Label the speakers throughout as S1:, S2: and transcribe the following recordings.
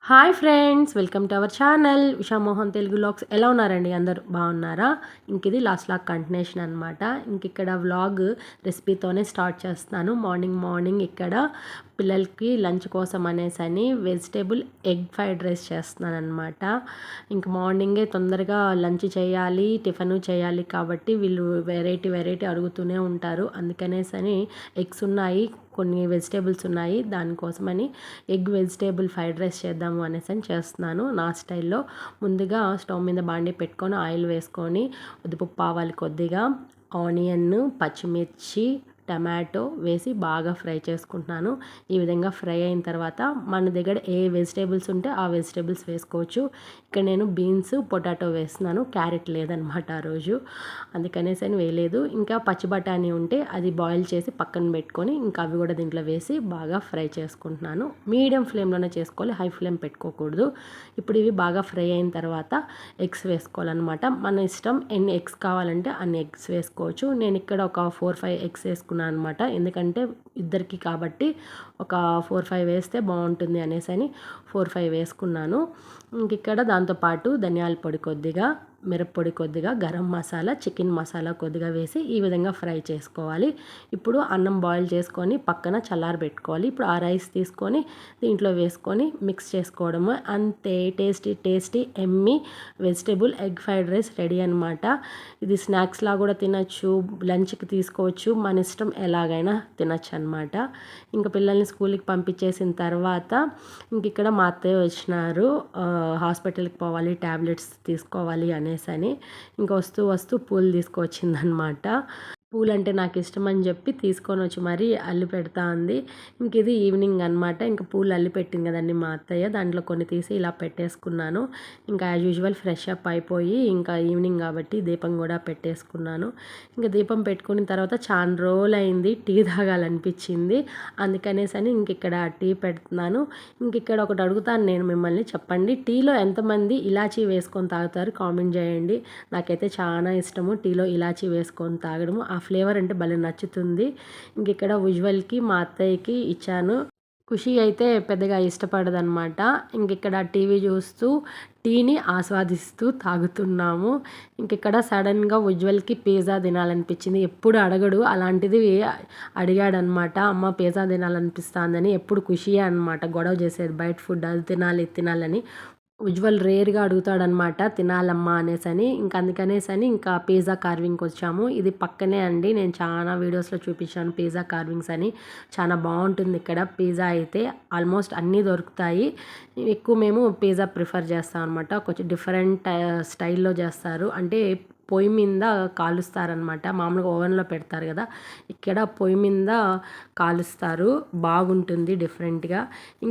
S1: Hi friends, welcome to our channel Usha Mohan Telugu vlogs. ఎలా ఉన్నారండి? అందరూ బాగున్నారా? ఇది లాస్ట్ లాగ్ కంటిన్యూషన్ అనమాట. ఇక్కడ వ్లాగ్ రెసిపీతోనే స్టార్ట్ చేస్తున్నాను. మార్నింగ్ ఇక్కడ పిల్లలకి లంచ్ కోసం అనేసి వెజిటేబుల్ ఎగ్ ఫ్రైడ్ రైస్ చేస్తున్నాను అనమాట. మార్నింగే తొందరగా లంచ్ చేయాలి, టిఫిన్ చేయాలి కాబట్టి వీళ్ళు వెరైటీ అడుగుతూనే ఉంటారు. అందుకనేసని ఎగ్స్ ఉన్నాయి, కొన్ని వెజిటేబుల్స్ ఉన్నాయి. దానికోసమని ఎగ్ వెజిటేబుల్ ఫ్రైడ్ రైస్ చేద్దాము అనేసి చేస్తున్నాను నా స్టైల్లో. ముందుగా స్టవ్ మీద బాండి పెట్టుకొని ఆయిల్ వేసుకొని ఉద్దిపప్పు, ఆవాలు కొద్దిగా, ఆనియన్, పచ్చిమిర్చి, టమాటో వేసి బాగా ఫ్రై చేసుకుంటున్నాను. ఈ విధంగా ఫ్రై అయిన తర్వాత మన దగ్గర ఏ వెజిటేబుల్స్ ఉంటే ఆ వెజిటేబుల్స్ వేసుకోవచ్చు. ఇక్కడ నేను బీన్స్, పొటాటో వేస్తున్నాను. క్యారెట్ లేదనమాట ఆ రోజు, అందుకనేసి వేయలేదు. ఇంకా పచ్చి బఠానీ ఉంటే అది బాయిల్ చేసి పక్కన పెట్టుకొని ఇంకా అవి కూడా దీంట్లో వేసి బాగా ఫ్రై చేసుకుంటున్నాను. మీడియం ఫ్లేమ్లోనే చేసుకోవాలి, హై ఫ్లేమ్ పెట్టుకోకూడదు. ఇప్పుడు ఇవి బాగా ఫ్రై అయిన తర్వాత ఎగ్స్ వేసుకోవాలన్నమాట. మన ఇష్టం, ఎన్ని ఎగ్స్ కావాలంటే అన్ని ఎగ్స్ వేసుకోవచ్చు. నేను ఇక్కడ ఒక 4-5 ఎగ్స్ వేసుకున్నాను అనమాట. ఎందుకంటే ఇద్దరికి కాబట్టి ఒక 4-5 వేస్తే బాగుంటుంది అనేసి 4-5 వేసుకున్నాను. ఇక్కడ దాంతోపాటు ధనియాల పొడి కొద్దిగా, మిరప్పొడి కొద్దిగా, గరం మసాలా, చికెన్ మసాలా కొద్దిగా వేసి ఈ విధంగా ఫ్రై చేసుకోవాలి. ఇప్పుడు అన్నం బాయిల్ చేసుకొని పక్కన చల్లారబెట్టుకోవాలి. ఇప్పుడు ఆ రైస్ తీసుకొని దీంట్లో వేసుకొని మిక్స్ చేసుకోవడము. అంతే, tasty Emmy vegetable egg fried rice ready అనమాట. ఇది స్నాక్స్లా కూడా తినచ్చు, లంచ్కి తీసుకోవచ్చు, మన ఇష్టం, ఎలాగైనా తినచ్చు అనమాట. ఇంకా పిల్లల్ని స్కూల్కి పంపించేసిన తర్వాత ఇక్కడ మా అత్తయ్య వచ్చినారు. హాస్పిటల్కి పోవాలి, ట్యాబ్లెట్స్ తీసుకోవాలి అనేసి ఇంకా వస్తూ పూలు తీసుకొచ్చిందనమాట. పూలు అంటే నాకు ఇష్టం అని చెప్పి తీసుకొని వచ్చి మరీ అల్లి పెడతా ఉంది. ఇది ఈవినింగ్ అనమాట. పూలు అల్లి పెట్టింది కదండి మా అత్తయ్య, దాంట్లో కొన్ని తీసి ఇలా పెట్టేసుకున్నాను. యాజ్ యూజువల్ ఫ్రెష్ అప్ అయిపోయి ఈవినింగ్ కాబట్టి దీపం కూడా పెట్టేసుకున్నాను. దీపం పెట్టుకున్న తర్వాత చాలా రోజులు అయింది, టీ తాగాలనిపించింది. అందుకనేసని ఇక్కడ టీ పెడుతున్నాను. ఇక్కడ ఒకటి అడుగుతాను నేను మిమ్మల్ని, చెప్పండి, టీలో ఎంతమంది ఇలాచీ వేసుకొని తాగుతారు? కామెంట్ చేయండి. నాకైతే చాలా ఇష్టము టీలో ఇలాచీ వేసుకొని తాగడము. ఆ ఫ్లేవర్ అంటే భలే నచ్చుతుంది. ఇక్కడ ఉజ్వల్కి, మా అత్తయ్యకి ఇచ్చాను. ఖుషి అయితే పెద్దగా ఇష్టపడదనమాట. ఇక్కడ టీవీ చూస్తూ టీని ఆస్వాదిస్తూ తాగుతున్నాము. ఇక్కడ సడన్గా ఉజ్వల్కి పిజ్జా తినాలనిపించింది. ఎప్పుడు అడగడు, అలాంటిది అడిగాడనమాట. అమ్మ పిజ్జా తినాలనిపిస్తుందని. ఎప్పుడు ఖుషియే అనమాట గొడవ చేసేది, బయట ఫుడ్ అది తినాలి ఇది తినాలని. ఉజ్వల్ రేర్గా అడుగుతాడనమాట తినాలమ్మా అనేసి. అందుకనేసని పిజ్జా కార్వింగ్కి వచ్చాము. ఇది పక్కనే అండి, నేను చాలా వీడియోస్లో చూపించాను పిజ్జా కార్వింగ్స్ అని. చాలా బాగుంటుంది ఇక్కడ పిజ్జా అయితే. ఆల్మోస్ట్ అన్నీ దొరుకుతాయి. ఎక్కువ మేము పిజ్జా ప్రిఫర్ చేస్తాం అనమాట. కొంచెం డిఫరెంట్ స్టైల్లో చేస్తారు, అంటే పొయ్యి మీద కాలుస్తారనమాట. మామూలుగా ఓవెన్లో పెడతారు కదా, ఇక్కడ పొయ్యి మీద కాలుస్తారు. బాగుంటుంది డిఫరెంట్గా.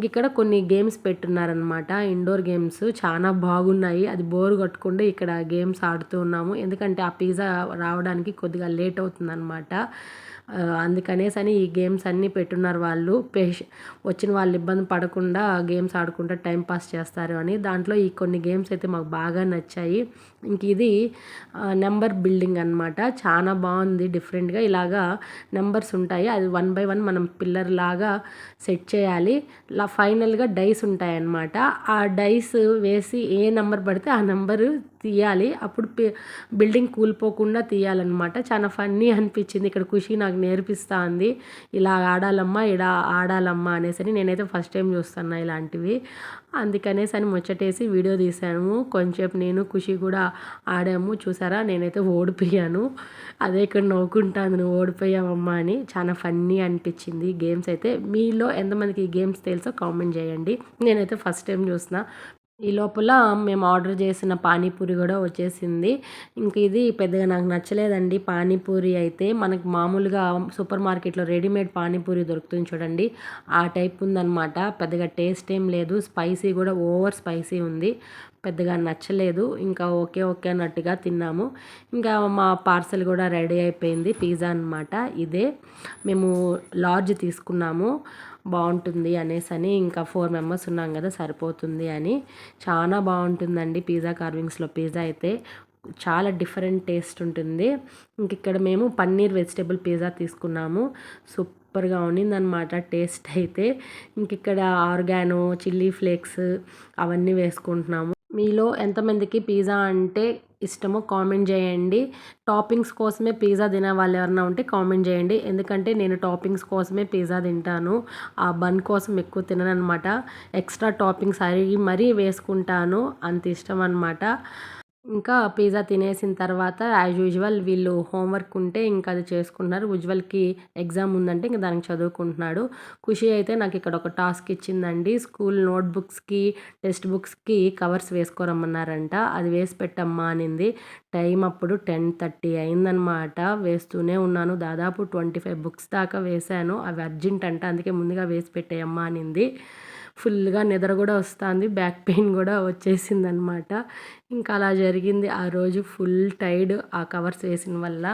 S1: ఇక్కడ కొన్ని గేమ్స్ పెట్టున్నారనమాట, ఇండోర్ గేమ్స్ చాలా బాగున్నాయి. అది బోర్ కొట్టకుండా ఇక్కడ గేమ్స్ ఆడుతూ ఉన్నాము. ఎందుకంటే ఆ పిజ్జా రావడానికి కొద్దిగా లేట్ అవుతుందన్నమాట. అందుకనేసని ఈ గేమ్స్ అన్నీ పెట్టున్నారు వాళ్ళు. వచ్చిన వాళ్ళు ఇబ్బంది పడకుండా గేమ్స్ ఆడుకుంటూ టైంపాస్ చేస్తారు అని. దాంట్లో ఈ కొన్ని గేమ్స్ అయితే మాకు బాగా నచ్చాయి. ఇది నెంబర్ బిల్డింగ్ అనమాట. చాలా బాగుంది డిఫరెంట్గా. ఇలాగా నెంబర్స్ ఉంటాయి, అది 1 by 1 మనం పిల్లర్ లాగా సెట్ చేయాలి. ఫైనల్గా డైస్ ఉంటాయన్నమాట. ఆ డైస్ వేసి ఏ నెంబర్ పడితే ఆ నెంబరు తీయాలి. అప్పుడు బిల్డింగ్ కూలిపోకుండా తీయాలన్నమాట. చాలా ఫన్నీ అనిపించింది. ఇక్కడ ఖుషి నాకు నేర్పిస్తూ ఉంది, ఇలా ఆడాలమ్మా, ఇలా ఆడాలమ్మా అనేసి. నేనైతే ఫస్ట్ టైం చూస్తున్నా ఇలాంటివి. అందుకనేసని ముచ్చటేసి వీడియో తీసాను. కొంచెంసేపు నేను ఖుషి కూడా ఆడాము. చూసారా, నేనైతే ఓడిపోయాను. అదే ఇక్కడ నవ్వుకుంటాను, నువ్వు ఓడిపోయావమ్మా అని. చాలా ఫన్నీ అనిపించింది గేమ్స్ అయితే. మీలో ఎంతమందికి ఈ గేమ్స్ తెలుసో కామెంట్ చేయండి. నేనైతే ఫస్ట్ టైం చూసిన. ఈ లోపల మేము ఆర్డర్ చేసిన పానీపూరి కూడా వచ్చేసింది. ఇది పెద్దగా నాకు నచ్చలేదండి పానీపూరి అయితే. మనకు మామూలుగా సూపర్ మార్కెట్లో రెడీమేడ్ పానీపూరి దొరుకుతుంది చూడండి, ఆ టైప్ ఉందన్నమాట. పెద్దగా టేస్ట్ ఏం లేదు, స్పైసీ కూడా ఓవర్ స్పైసీ ఉంది, పెద్దగా నచ్చలేదు. ఓకే అన్నట్టుగా తిన్నాము. మా పార్సల్ కూడా రెడీ అయిపోయింది, పిజ్జా అనమాట. ఇదే మేము లార్జ్ తీసుకున్నాము, బాగుంటుంది అనేసి. 4 మెంబర్స్ ఉన్నాం కదా, సరిపోతుంది అని. చాలా బాగుంటుందండి పిజ్జా కార్వింగ్స్లో పిజ్జా అయితే. చాలా డిఫరెంట్ టేస్ట్ ఉంటుంది. ఇక్కడ మేము పన్నీర్ వెజిటేబుల్ పిజ్జా తీసుకున్నాము. సూపర్గా ఉన్నిందనమాట టేస్ట్ అయితే. ఇంక ఇక్కడ ఆర్గానో, చిల్లీ ఫ్లేక్స్ అవన్నీ వేసుకుంటున్నాము. మీలో ఎంతమందికి పిజ్జా అంటే ఇష్టమో కామెంట్ చేయండి. టాపింగ్స్ కోసమే పిజ్జా తినే వాళ్ళు ఎవరైనా ఉంటే కామెంట్ చేయండి. ఎందుకంటే నేను టాపింగ్స్ కోసమే పిజ్జా తింటాను. ఆ బన్ కోసం ఎక్కువ తినననమాట. ఎక్స్ట్రా టాపింగ్స్ అరిగి మరీ వేసుకుంటాను. అంత ఇష్టం అనమాట. ఇంకా పిజ్జా తినేసిన తర్వాత యాజ్ యూజువల్ వీళ్ళు హోంవర్క్ ఉంటే ఇంకా అది చేసుకుంటున్నారు. ఉజ్వల్‌కి ఎగ్జామ్ ఉందంటే ఇంక దానికి చదువుకుంటున్నాడు. ఖుషి అయితే నాకు ఇక్కడ ఒక టాస్క్ ఇచ్చిందండి. స్కూల్ నోట్‌బుక్స్‌కి, టెక్స్ట్ బుక్స్‌కి కవర్స్ వేసుకోరమ్మన్నారంట. అది వేసి పెట్టమ్మా అనింది. టైం అప్పుడు 10:30 అయిందనమాట. వేస్తూనే ఉన్నాను. దాదాపు 25 బుక్స్ దాకా వేశాను. అవి అర్జెంట్ అంట. అందుకే ముందుగా వేసి పెట్టేయమ్మా అనింది. ఫుల్‌గా నిద్ర కూడా వస్తుంది. బ్యాక్ పెయిన్ కూడా వచ్చేసిందనమాట. ఇంకా అలా జరిగింది ఆ రోజు. ఫుల్ టైర్డ్ ఆ కవర్స్ వేసిన వల్ల.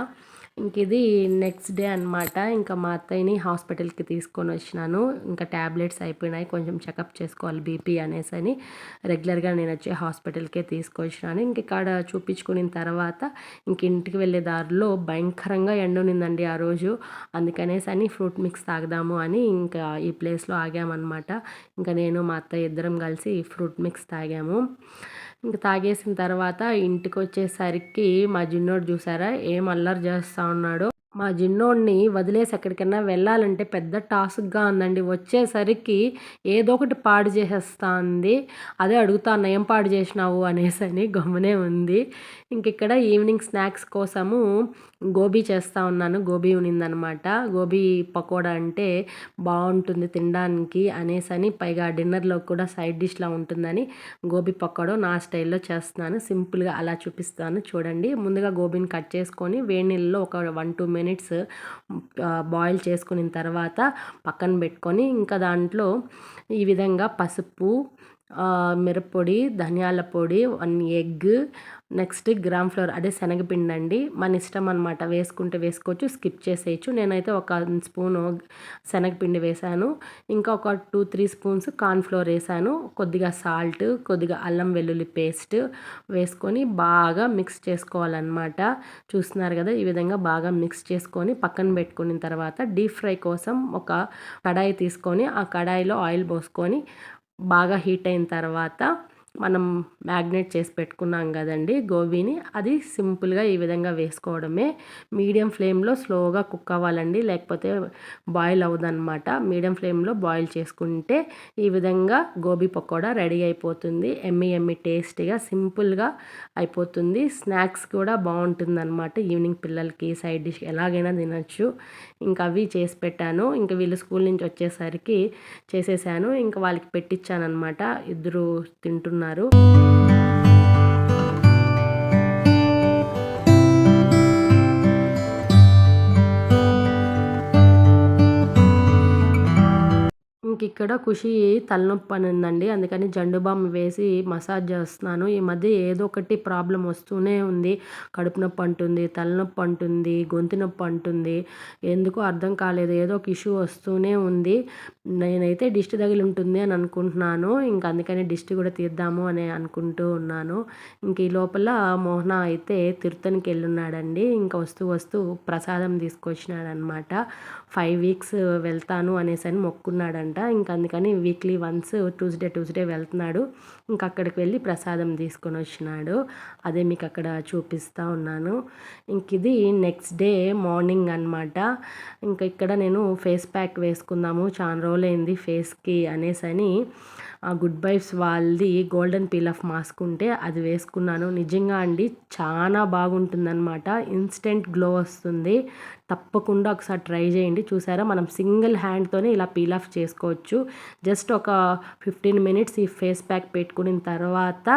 S1: ఇంక ఇది నెక్స్ట్ డే అనమాట. ఇంకా మా అత్తయ్యని హాస్పిటల్‌కి తీసుకొని వచ్చినాను. ఇంకా టాబ్లెట్స్ అయిపోయినాయి. కొంచెం చెకప్ చేసుకోవాలి బీపీ అనేసని రెగ్యులర్‌గా నేను వచ్చి హాస్పిటల్‌కే తీసుకొచ్చినాను. ఇంక ఇక్కడ చూపించుకున్న తర్వాత ఇంక ఇంటికి వెళ్ళే దారిలో భయంకరంగా ఎండ ఉన్నిందండి ఆ రోజు. అందుకనేసని ఫ్రూట్ మిక్స్ తాగుదాము అని ఇంకా ఈ ప్లేస్‌లో ఆగామనమాట. ఇంకా నేను మా అత్తయ్య ఇద్దరం కలిసి ఫ్రూట్ మిక్స్ తాగాము. ఇంక తాగేసిన తర్వాత ఇంటికొచ్చేసరికి మా చిన్నోడు చూసారా ఏం అల్లరి చేస్తా ఉన్నాడో. మా చిన్నోడిని వదిలేసి ఎక్కడికన్నా వెళ్ళాలంటే పెద్ద టాస్క్‌గా ఉందండి. వచ్చేసరికి ఏదో ఒకటి పాడు చేసేస్తా ఉంది. అదే అడుగుతాన్నా ఏం పాడు చేసినావు అనేసని గమ్మునే ఉంది. ఇంకిక్కడ ఈవినింగ్ స్నాక్స్ కోసము గోబీ చేస్తా ఉన్నాను. గోబీ ఉన్నిందనమాట. గోబీ పకోడా అంటే బావుంటుంది తినడానికి అనేసని, పైగా డిన్నర్‌లో కూడా సైడ్ డిష్‌లా ఉంటుందని గోబీ పకోడా నా స్టైల్‌లో చేస్తున్నాను. సింపుల్‌గా అలా చూపిస్తాను చూడండి. ముందుగా గోబీని కట్ చేసుకొని వేడి నీళ్ళలో ఒక 1-2 మినిట్స్ బాయిల్ చేసుకున్న తర్వాత పక్కన పెట్టుకొని, ఇంకా దాంట్లో ఈ విధంగా పసుపు, మిరప్పొడి, ధనియాల పొడి, 1 ఎగ్, నెక్స్ట్ గ్రామ్ ఫ్లోర్ అదే శనగపిండి అండి. మన ఇష్టం అనమాట. వేసుకుంటే వేసుకోవచ్చు, స్కిప్ చేసేయచ్చు. నేనైతే ఒక స్పూను శనగపిండి వేశాను. ఇంకా ఒక 2-3 స్పూన్స్ కార్న్ ఫ్లోర్ వేసాను. కొద్దిగా సాల్ట్, కొద్దిగా అల్లం వెల్లుల్లి పేస్ట్ వేసుకొని బాగా మిక్స్ చేసుకోవాలన్నమాట. చూస్తున్నారు కదా ఈ విధంగా బాగా మిక్స్ చేసుకొని పక్కన పెట్టుకున్న తర్వాత డీప్ ఫ్రై కోసం ఒక కడాయి తీసుకొని ఆ కడాయిలో ఆయిల్ పోసుకొని బాగా హీట్ అయిన తర్వాత మనం మ్యాగ్నేట్ చేసి పెట్టుకున్నాం కదండి గోబీని, అది సింపుల్గా ఈ విధంగా వేసుకోవడమే. మీడియం ఫ్లేమ్లో స్లోగా కుక్ అవ్వాలండి, లేకపోతే బాయిల్ అవ్వదన్నమాట. మీడియం ఫ్లేమ్లో బాయిల్ చేసుకుంటే ఈ విధంగా గోబీ పకోడా రెడీ అయిపోతుంది. ఎమ్మి ఎమ్మి టేస్టీగా సింపుల్గా అయిపోతుంది. స్నాక్స్ కూడా బాగుంటుందన్నమాట. ఈవినింగ్ పిల్లలకి సైడ్ డిష్ ఎలాగైనా తినచ్చు. ఇంకా అవి చేసి పెట్టాను. ఇంకా వీళ్ళు స్కూల్ నుంచి వచ్చేసరికి చేసేసాను. ఇంకా వాళ్ళకి పెట్టించాను అనమాట. ఇద్దరు తింటున్నారు. ఇంకిక్కడ ఖుషి తలనొప్పి అనిందండి. అందుకని జండు బామ్ వేసి మసాజ్ చేస్తున్నాను. ఈ మధ్య ఏదో ఒకటి ప్రాబ్లమ్ వస్తూనే ఉంది. కడుపు నొప్పి అంటుంది, తలనొప్పి అంటుంది, గొంతు నొప్పి అంటుంది. ఎందుకో అర్థం కాలేదు. ఏదో ఒక ఇష్యూ వస్తూనే ఉంది. నేనైతే దిష్టి తగిలి ఉంటుంది అని అనుకుంటున్నాను. ఇంక అందుకని దిష్టి కూడా తీద్దాము అని అనుకుంటూ ఉన్నాను. ఇంక ఈ లోపల మోహన అయితే తిరుత్తనికి వెళ్ళున్నాడండి. ఇంకా వస్తూ వస్తూ ప్రసాదం తీసుకొచ్చినాడనమాట. 5 వీక్స్ వెళ్తాను అనేసని మొక్కున్నాడంట. ఇంకా అందుకని వీక్లీ వన్స్ ట్యూస్డే వెళ్తున్నాడు. ఇంకా అక్కడికి వెళ్ళి ప్రసాదం తీసుకొని వచ్చినాడు. అదే మీకు అక్కడ చూపిస్తూ ఉన్నాను. ఇంక ఇది నెక్స్ట్ డే మార్నింగ్ అనమాట. ఇంకా ఇక్కడ నేను ఫేస్ ప్యాక్ వేసుకుందాము, చాలా రోజులైంది ఫేస్కి అనేసని గుడ్ వైబ్స్ వాళ్ళది గోల్డెన్ పీల్ ఆఫ్ మాస్క్ ఉంటే అది వేసుకున్నాను. నిజంగా అండి చాలా బాగుంటుందన్నమాట. ఇన్స్టెంట్ గ్లో వస్తుంది. తప్పకుండా ఒకసారి ట్రై చేయండి. చూసారా మనం సింగిల్ హ్యాండ్తోనే ఇలా పీల్ ఆఫ్ చేసుకోవచ్చు. జస్ట్ ఒక 15 మినిట్స్ ఈ ఫేస్ ప్యాక్ పెట్టుకున్న తర్వాత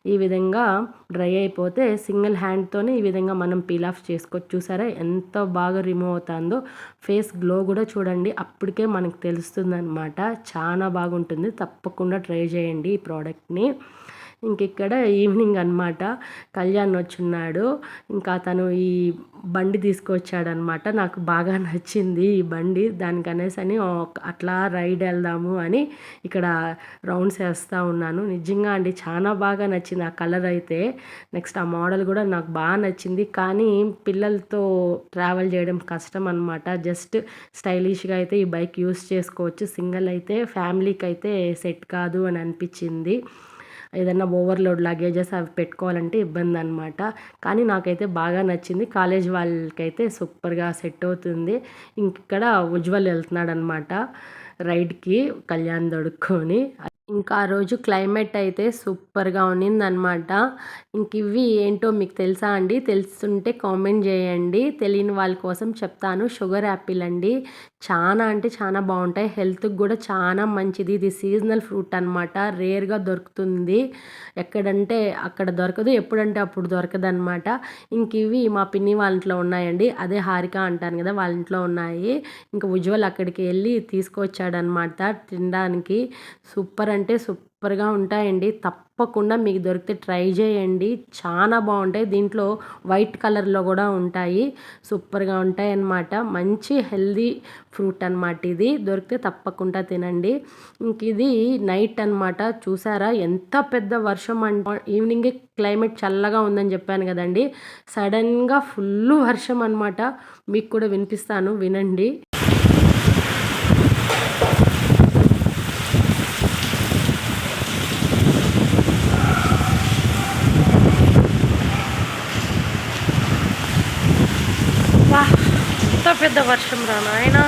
S1: ఈ విధంగా డ్రై అయిపోతే సింగిల్ హ్యాండ్తోనే ఈ విధంగా మనం పీల్ ఆఫ్ చేసుకోవచ్చు. చూసారా ఎంత బాగా రిమూవ్ అవుతుందో. ఫేస్ గ్లో కూడా చూడండి అప్పటికే మనకు తెలుస్తుంది అనమాట. చాలా బాగుంటుంది. తప్పకుండా ట్రై చేయండి ఈ ప్రోడక్ట్ని. ఇక్కడ ఈవినింగ్ అనమాట. కళ్యాణ్ వచ్చున్నాడు. ఇంకా తను ఈ బండి తీసుకొచ్చాడనమాట. నాకు బాగా నచ్చింది ఈ బండి. దానికనేసని అట్లా రైడ్ వెళ్దాము అని ఇక్కడ రౌండ్స్ వేస్తూ ఉన్నాను. నిజంగా అండి చాలా బాగా నచ్చింది ఆ కలర్ అయితే. నెక్స్ట్ ఆ మోడల్ కూడా నాకు బాగా నచ్చింది. కానీ పిల్లలతో ట్రావెల్ చేయడం కష్టం అనమాట. జస్ట్ స్టైలిష్గా అయితే ఈ బైక్ యూస్ చేసుకోవచ్చు. సింగిల్ అయితే ఫ్యామిలీకి అయితే సెట్ కాదు అని అనిపించింది. ఏదన్నా ఓవర్లోడ్ లగేజెస్ అవి పెట్టుకోవాలంటే ఇబ్బంది అనమాట. కానీ నాకైతే బాగా నచ్చింది. కాలేజ్ వాళ్ళకైతే సూపర్గా సెట్ అవుతుంది. ఇక్కడ ఉజ్వల్ వెళ్తున్నాడు అనమాట రైడ్కి కళ్యాణ్ దొడుక్కొని. ఇంకా ఆ రోజు క్లైమేట్ అయితే సూపర్గా ఉన్నిందనమాట. ఇవి ఏంటో మీకు తెలుసా అండి? తెలుసుంటే కామెంట్ చేయండి. తెలియని వాళ్ళ కోసం చెప్తాను. షుగర్ యాపిల్ అండి. చాలా అంటే చాలా బాగుంటాయి. హెల్త్కి కూడా చాలా మంచిది. ఇది సీజనల్ ఫ్రూట్ అనమాట. రేర్గా దొరుకుతుంది. ఎక్కడంటే అక్కడ దొరకదు, ఎప్పుడంటే అప్పుడు దొరకదు అనమాట. ఇవి మా పిన్ని వాళ్ళ ఇంట్లో ఉన్నాయండి. అదే హారిక అంటాను కదా, వాళ్ళ ఇంట్లో ఉన్నాయి. ఇంకా ఉజ్వల్ అక్కడికి వెళ్ళి తీసుకొచ్చాడనమాట తినడానికి. సూపర్ అంటే సూపర్గా ఉంటాయండి. తప్పకుండా మీకు దొరికితే ట్రై చేయండి. చాలా బాగుంటాయి. దీంట్లో వైట్ కలర్లో కూడా ఉంటాయి. సూపర్గా ఉంటాయి అన్నమాట. మంచి హెల్దీ ఫ్రూట్ అనమాట. ఇది దొరికితే తప్పకుండా తినండి. ఇది నైట్ అనమాట. చూసారా ఎంత పెద్ద వర్షం అంటే. ఈవినింగే క్లైమేట్ చల్లగా ఉందని చెప్పాను కదండి. సడన్గా ఫుల్ వర్షం అనమాట. మీకు కూడా వినిపిస్తాను, వినండి. ఎంత పెద్ద వర్షం రా నాయనా.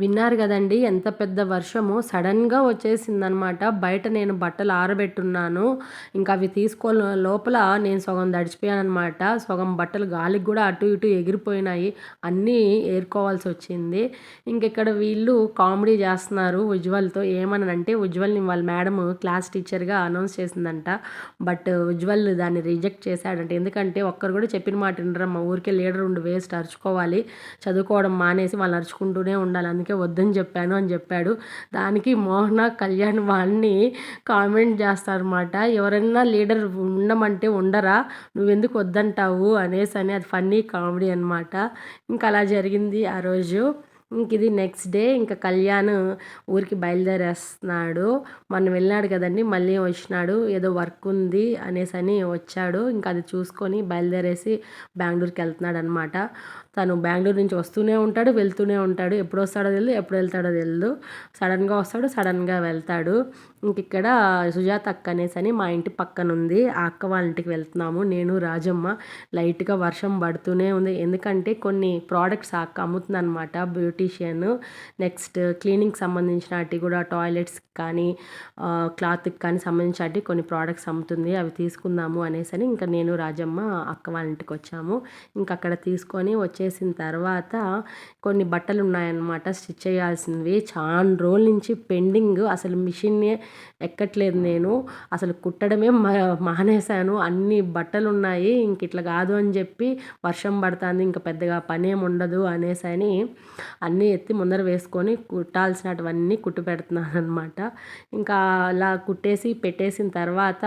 S1: విన్నారు కదండి ఎంత పెద్ద వర్షము సడన్గా వచ్చేసిందనమాట. బయట నేను బట్టలు ఆరబెట్టున్నాను. ఇంకా అవి లోపల నేను సగం తడిచిపోయానమాట. సగం బట్టలు గాలికి కూడా అటు ఇటు ఎగిరిపోయినాయి. అన్నీ ఏరుకోవాల్సి వచ్చింది. ఇక్కడ వీళ్ళు కామెడీ చేస్తున్నారు ఉజ్వల్తో. ఏమనంటే ఉజ్వల్ని వాళ్ళ మేడం క్లాస్ టీచర్గా అనౌన్స్ చేసిందంట. బట్ ఉజ్వల్ దాన్ని రిజెక్ట్ చేశాడంట. ఎందుకంటే ఒక్కరు కూడా చెప్పిన మాట వినరు. మా ఊరికే లీడర్ ఉండి వేస్ట్, అరుచుకోవాలి, చదువుకోవడం మానేసి వాళ్ళు అరుచుకుంటూనే ఉండాలి, అందుకే వద్దని చెప్పాను అని చెప్పాడు. దానికి మోహన కళ్యాణ్ వాళ్ళని కామెంట్ చేస్తారన్నమాట. ఎవరైనా లీడర్ ఉండమంటే ఉండరా, నువ్వెందుకు వద్దంటావు అనేసి. అది ఫన్నీ కామెడీ అనమాట. అలా జరిగింది ఆ రోజు. ఇది నెక్స్ట్ డే. కళ్యాణ్ ఊరికి బయలుదేరేస్తున్నాడు. మొన్న వెళ్ళాడు కదండి, మళ్ళీ వచ్చినాడు. ఏదో వర్క్ ఉంది అనేసి వచ్చాడు. అది చూసుకొని బయలుదేరేసి బెంగళూరుకి వెళ్తున్నాడు అనమాట. తను బెంగళూరు నుంచి వస్తూనే ఉంటాడు, వెళ్తూనే ఉంటాడు. ఎప్పుడు వస్తాడో తెలియదు, ఎప్పుడు వెళ్తాడో తెలియదు. సడన్గా వస్తాడు, సడన్గా వెళ్తాడు. ఇక్కడ సుజాత అక్క అనేసి మా ఇంటి పక్కన ఉంది. ఆ అక్క వాళ్ళ ఇంటికి వెళ్తున్నాము నేను, రాజమ్మ. లైట్గా వర్షం పడుతూనే ఉంది. ఎందుకంటే కొన్ని ప్రోడక్ట్స్ ఆ అక్క అమ్ముతుంది అనమాట. బ్యూటీషియన్, నెక్స్ట్ క్లీనింగ్కి సంబంధించినవి కూడా, టాయిలెట్స్ కానీ క్లాత్కి కానీ సంబంధించినవి కొన్ని ప్రోడక్ట్స్ అమ్ముతుంది. అవి తీసుకుందాము అనేసి నేను, రాజమ్మ అక్క వాళ్ళ ఇంటికి వచ్చాము. అక్కడ తీసుకొని వచ్చేసిన తర్వాత కొన్ని బట్టలు ఉన్నాయన్నమాట స్టిచ్ చేయాల్సినవి. చాలా రోజుల నుంచి పెండింగ్. అసలు మిషన్నే ఎక్కట్లేదు నేను. అసలు కుట్టడమే మానేశాను. అన్ని బట్టలు ఉన్నాయి. ఇట్లా కాదు అని చెప్పి వర్షం పడుతుంది, పెద్దగా పని ఏమి ఉండదు అనేసి అన్నీ ఎత్తి ముందర వేసుకొని కుట్టాల్సినటువన్నీ కుట్టి పెడుతున్నాను అనమాట. అలా కుట్టేసి పెట్టేసిన తర్వాత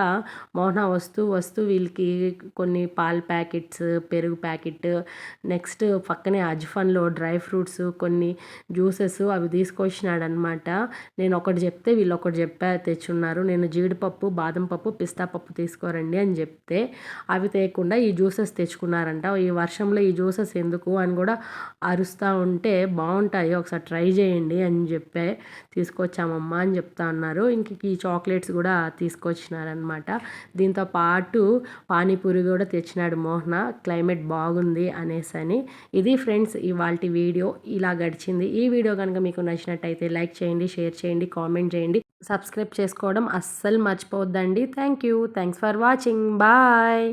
S1: మోహన వస్తూ వీళ్ళకి కొన్ని పాల ప్యాకెట్స్, పెరుగు ప్యాకెట్, నెక్స్ట్ పక్కనే అజ్ఫన్లో డ్రై ఫ్రూట్స్, కొన్ని జ్యూసెస్ అవి తీసుకొచ్చినాడు అనమాట. నేను ఒకటి చెప్తే వీళ్ళు ఒకటి తెచ్చున్నారు. నేను జీడిపప్పు, బాదం పప్పు, పిస్తా పప్పు తీసుకోరండి అని చెప్తే అవి తేకుండా ఈ జ్యూసెస్ తెచ్చుకున్నారంట. ఈ వర్షంలో ఈ జ్యూసెస్ ఎందుకు అని కూడా అరుస్తూ ఉంటే, బాగుంటాయి ఒకసారి ట్రై చేయండి అని చెప్పి తీసుకొచ్చామమ్మా అని చెప్తా ఉన్నారు. ఈ చాక్లెట్స్ కూడా తీసుకొచ్చినారనమాట. దీంతో పాటు పానీపూరి కూడా తెచ్చినాడు మోహన, క్లైమేట్ బాగుంది అనేసి. ఇది ఫ్రెండ్స్ ఇవాల్టి వీడియో. ఇలా గడిచింది. ఈ వీడియో కనుక మీకు నచ్చినట్టయితే లైక్ చేయండి, షేర్ చేయండి, కామెంట్ చేయండి, సబ్స్క్రైబ్ చేసుకోవడం అస్సలు మర్చిపోవద్దండి. Thanks for watching. బాయ్.